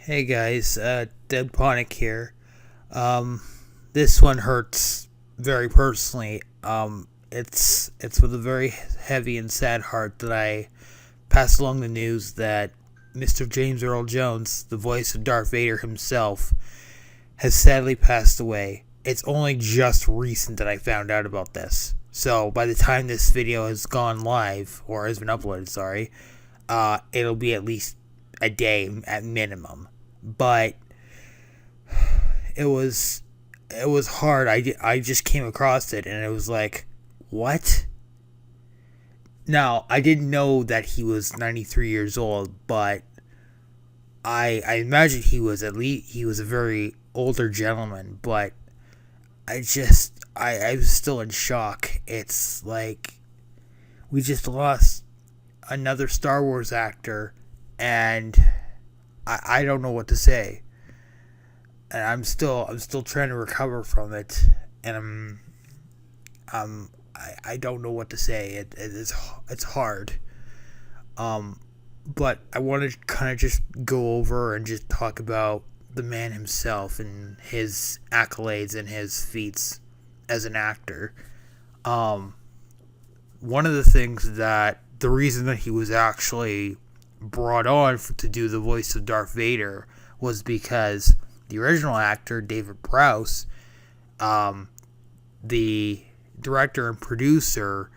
Hey guys, Dead Ponic here. Um, this one hurts very personally. It's with a very heavy and sad heart that I pass along the news that Mr. James Earl Jones, the voice of Darth Vader himself, has sadly passed away. It's only just recent that I found out about this. So by the time this video has gone live, or has been uploaded, sorry, it'll be at least a day at minimum. But it was it was hard. I just came across it and it was like, what? Now I didn't know that he was 93 years old, but I imagine he was a very older gentleman. But I was still in shock. It's like we just lost another Star Wars actor, and I don't know what to say. And I'm still trying to recover from it, and I don't know what to say. It's hard. But I want to kind of just go over and just talk about the man himself and his accolades and his feats as an actor. Um, One of the things that the reason that he was actually brought on to do the voice of Darth Vader was because the original actor, David Prowse, the director and producer,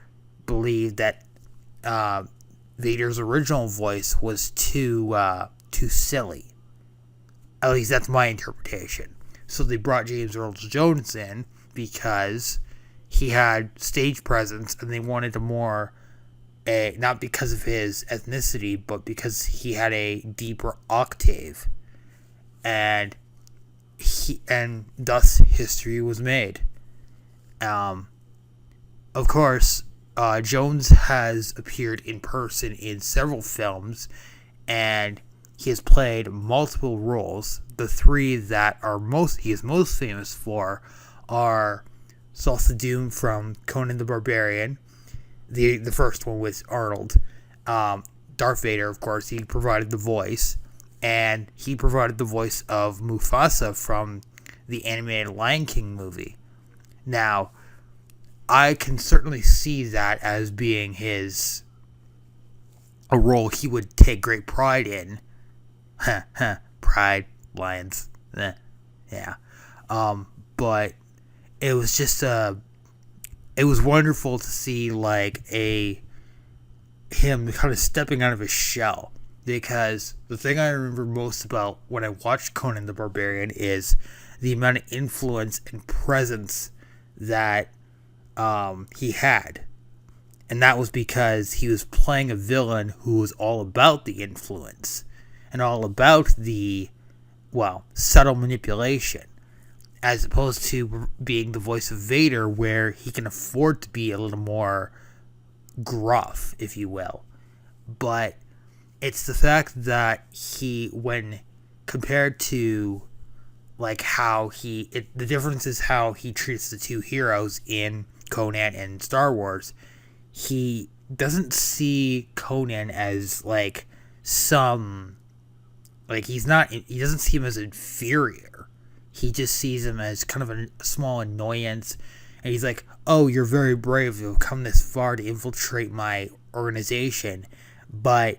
believed that Vader's original voice was too silly. At least that's my interpretation. So they brought James Earl Jones in because he had stage presence, and they wanted a more not because of his ethnicity, but because he had a deeper octave, and thus history was made. Um, of course, Jones has appeared in person in several films, and he has played multiple roles. The three that he is most famous for are Thulsa Doom from Conan the Barbarian, the first one with Arnold. Darth Vader, of course, he provided the voice, and he provided the voice of Mufasa from the animated Lion King movie. Now, I can certainly see that as being a role he would take great pride in. Pride, lions, yeah. But it was just it was wonderful to see him kind of stepping out of his shell, because the thing I remember most about when I watched Conan the Barbarian is the amount of influence and presence that he had. And that was because he was playing a villain who was all about the influence and all about the, subtle manipulation, as opposed to being the voice of Vader, where he can afford to be a little more gruff, if you will. But it's the fact that when compared to the difference is how he treats the two heroes in Conan and Star Wars. He doesn't see Conan as he doesn't see him as inferior. He just sees him as kind of a small annoyance, and he's like, "Oh, you're very brave. You've come this far to infiltrate my organization, but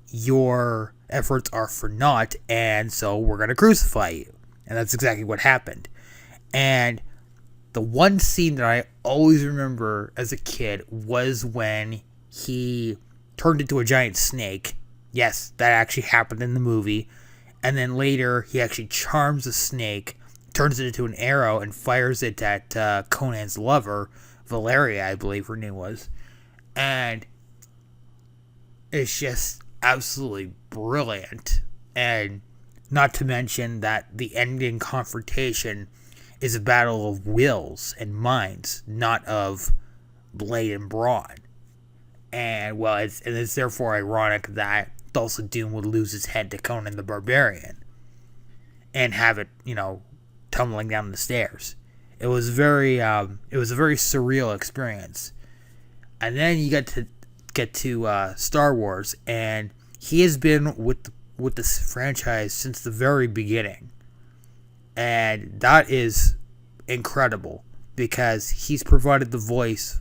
your efforts are for naught, and so we're gonna crucify you." And that's exactly what happened. And the one scene that I always remember as a kid was when he turned into a giant snake. Yes, that actually happened in the movie. And then later, he actually charms a snake, turns it into an arrow, and fires it at Conan's lover, Valeria, I believe her name was. And it's just absolutely brilliant. And not to mention that the ending confrontation is a battle of wills and minds, not of blade and brawn. And it's therefore ironic that Thulsa Doom would lose his head to Conan the Barbarian and have it, tumbling down the stairs. It was a very surreal experience. And then you get to Star Wars, and he has been with with this franchise since the very beginning. And that is incredible because he's provided the voice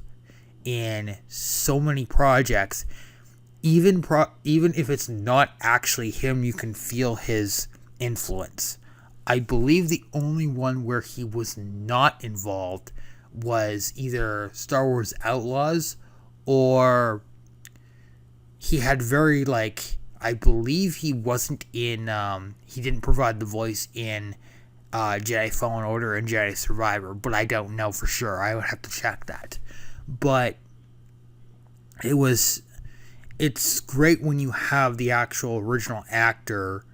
in so many projects. Even if it's not actually him, you can feel his influence. I believe the only one where he was not involved was either Star Wars Outlaws, or he had very, I believe he wasn't in, he didn't provide the voice in Jedi Fallen Order and Jedi Survivor, but I don't know for sure. I would have to check that. But it's great when you have the actual original actor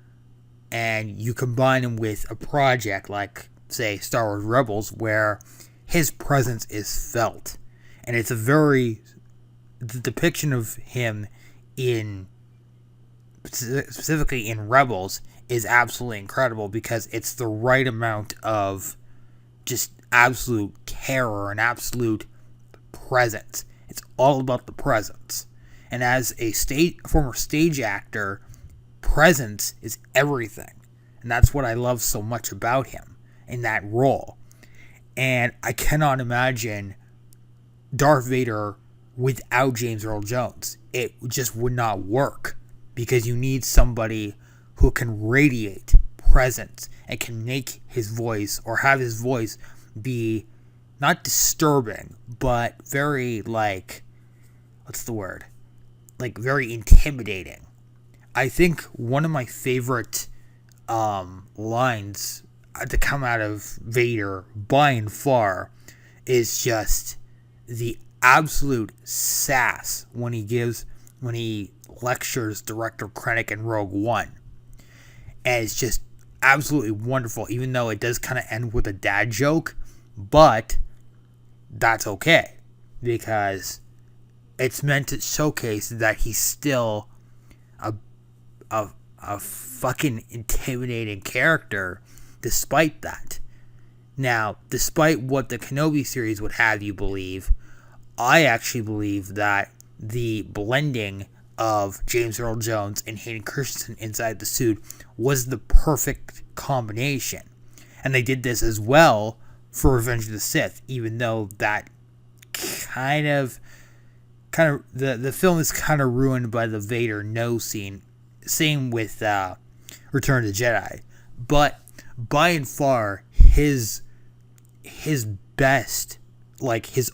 and you combine him with a project like, say, Star Wars Rebels, where his presence is felt. And it's the depiction of him specifically in Rebels is absolutely incredible because it's the right amount of just absolute terror and absolute presence. It's all about the presence. And as a former stage actor, presence is everything. And that's what I love so much about him in that role. And I cannot imagine Darth Vader without James Earl Jones. It just would not work because you need somebody who can radiate presence and can make his voice or have his voice be not disturbing, but very very intimidating. I think one of my favorite lines to come out of Vader by and far is just the absolute sass when he lectures Director Krennic in Rogue One. And it's just absolutely wonderful, even though it does kind of end with a dad joke, but that's okay because it's meant to showcase that he's still a fucking intimidating character despite that. Now, despite what the Kenobi series would have you believe, I actually believe that the blending of James Earl Jones and Hayden Christensen inside the suit was the perfect combination. And they did this as well for Revenge of the Sith, even though that the film is kind of ruined by the Vader no scene. Same with Return of the Jedi. But by and far, his best, his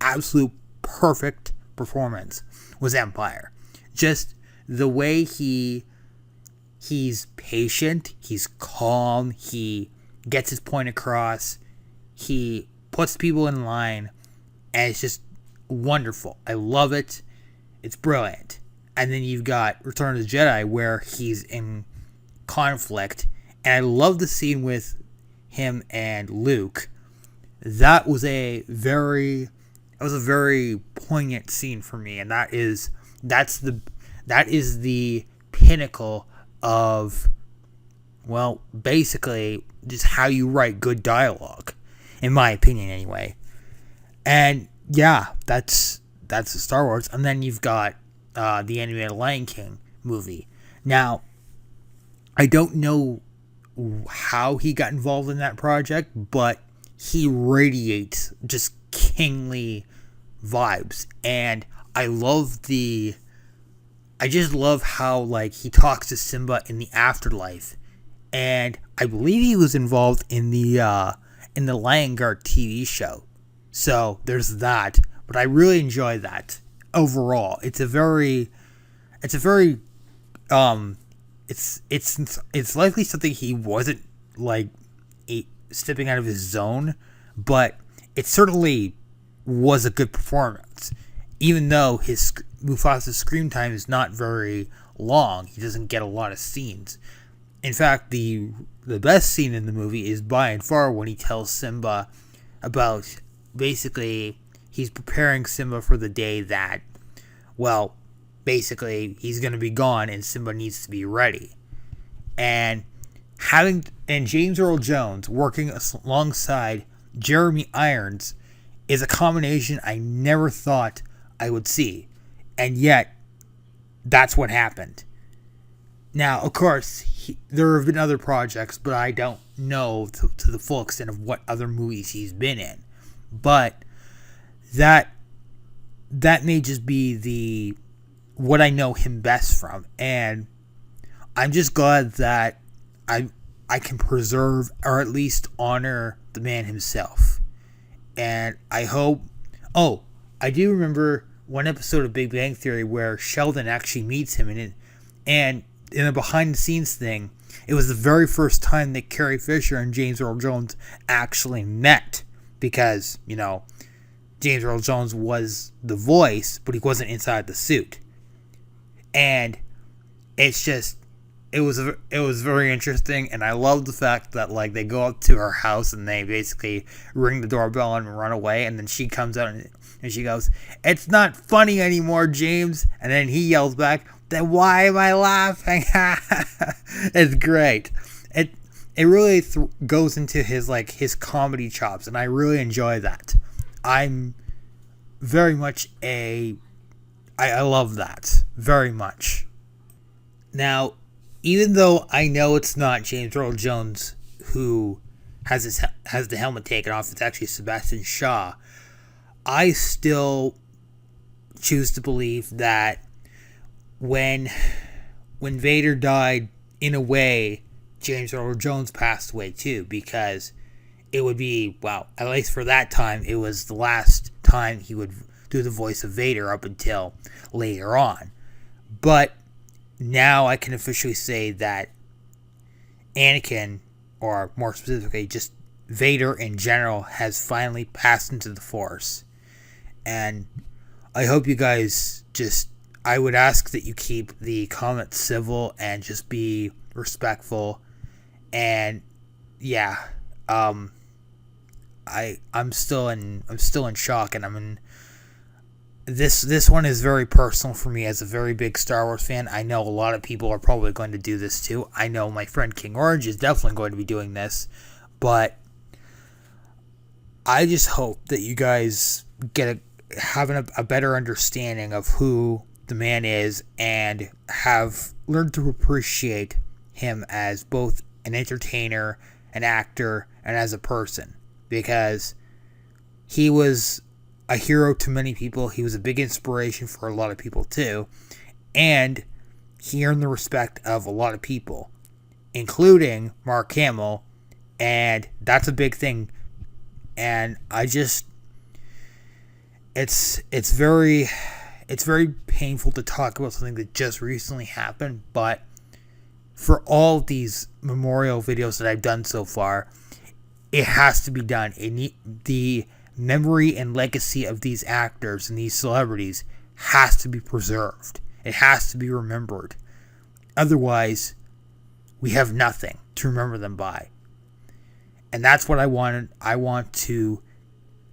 absolute perfect performance was Empire. Just the way he's patient, he's calm, he gets his point across, he puts people in line, and it's just wonderful. I love it. It's brilliant. And then you've got Return of the Jedi where he's in conflict, and I love the scene with him and Luke. That was a very poignant scene for me, and that is the pinnacle of, well, basically just how you write good dialogue, in my opinion anyway. And yeah, that's the Star Wars. And then you've got the animated Lion King movie. Now, I don't know how he got involved in that project, but he radiates just kingly vibes, and I just love how he talks to Simba in the afterlife, and I believe he was involved in the Lion Guard TV show. So there's that, but I really enjoy that overall. It's likely something he wasn't stepping out of his zone, but it certainly was a good performance. Even though Mufasa's screen time is not very long, he doesn't get a lot of scenes. In fact, the best scene in the movie is by and far when he tells Simba about, basically, he's preparing Simba for the day that, well, basically, he's going to be gone and Simba needs to be ready. And James Earl Jones working alongside Jeremy Irons is a combination I never thought I would see. And yet, that's what happened. Now, of course, there have been other projects, but I don't know to the full extent of what other movies he's been in. But that may just be the what I know him best from, and I'm just glad that I can preserve or at least honor the man himself. And I hope. Oh, I do remember one episode of Big Bang Theory where Sheldon actually meets him, and in a behind the scenes thing, it was the very first time that Carrie Fisher and James Earl Jones actually met, because James Earl Jones was the voice, but he wasn't inside the suit. And it's just, it was very interesting, and I love the fact that they go up to her house and they basically ring the doorbell and run away, and then she comes out and she goes, "It's not funny anymore, James," and then he yells back, "Then why am I laughing?" It's great. It really goes into his comedy chops, and I really enjoy that. I'm very much I love that very much. Now, even though I know it's not James Earl Jones who has the helmet taken off, it's actually Sebastian Shaw, I still choose to believe that when Vader died, in a way, James Earl Jones passed away too, because it would be, well, at least for that time, it was the last time he would do the voice of Vader up until later on. But now I can officially say that Anakin, or more specifically, just Vader in general, has finally passed into the Force. And I hope you guys I would ask that you keep the comments civil and just be respectful. And yeah, I'm still in shock, and this one is very personal for me as a very big Star Wars fan. I know a lot of people are probably going to do this too. I know my friend King Orange is definitely going to be doing this, but I just hope that you guys have a better understanding of who the man is, and have learned to appreciate him as both an entertainer, an actor, and as a person, because he was a hero to many people. He was a big inspiration for a lot of people too, and he earned the respect of a lot of people, including Mark Hamill, and that's a big thing. And it's very painful to talk about something that just recently happened, but for all of these memorial videos that I've done so far, it has to be done. The memory and legacy of these actors and these celebrities has to be preserved. It has to be remembered. Otherwise, we have nothing to remember them by. And that's what I wanted. I want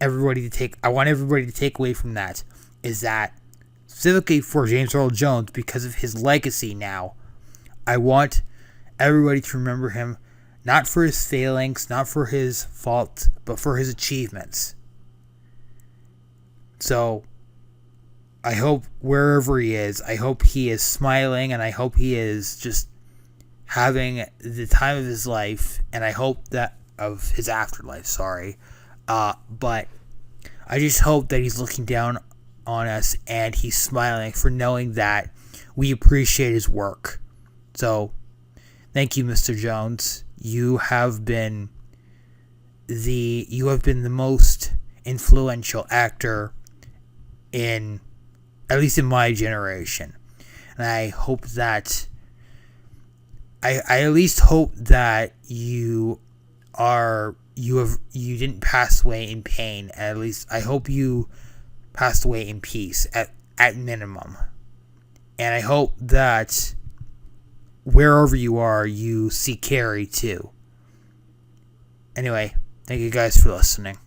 everybody to take away from that, is that specifically for James Earl Jones, because of his legacy now, I want everybody to remember him not for his failings, not for his faults, but for his achievements. So, I hope wherever he is, I hope he is smiling, and I hope he is just having the time of his life, and I hope that of his afterlife, sorry. But I just hope that he's looking down on us and he's smiling for knowing that we appreciate his work. So, thank you, Mr. Jones. You have been the most influential actor in, at least in my generation. And I hope that I at least hope that you didn't pass away in pain. At least I hope you passed away in peace at minimum. And I hope that wherever you are, you see Carrie too. Anyway, thank you guys for listening.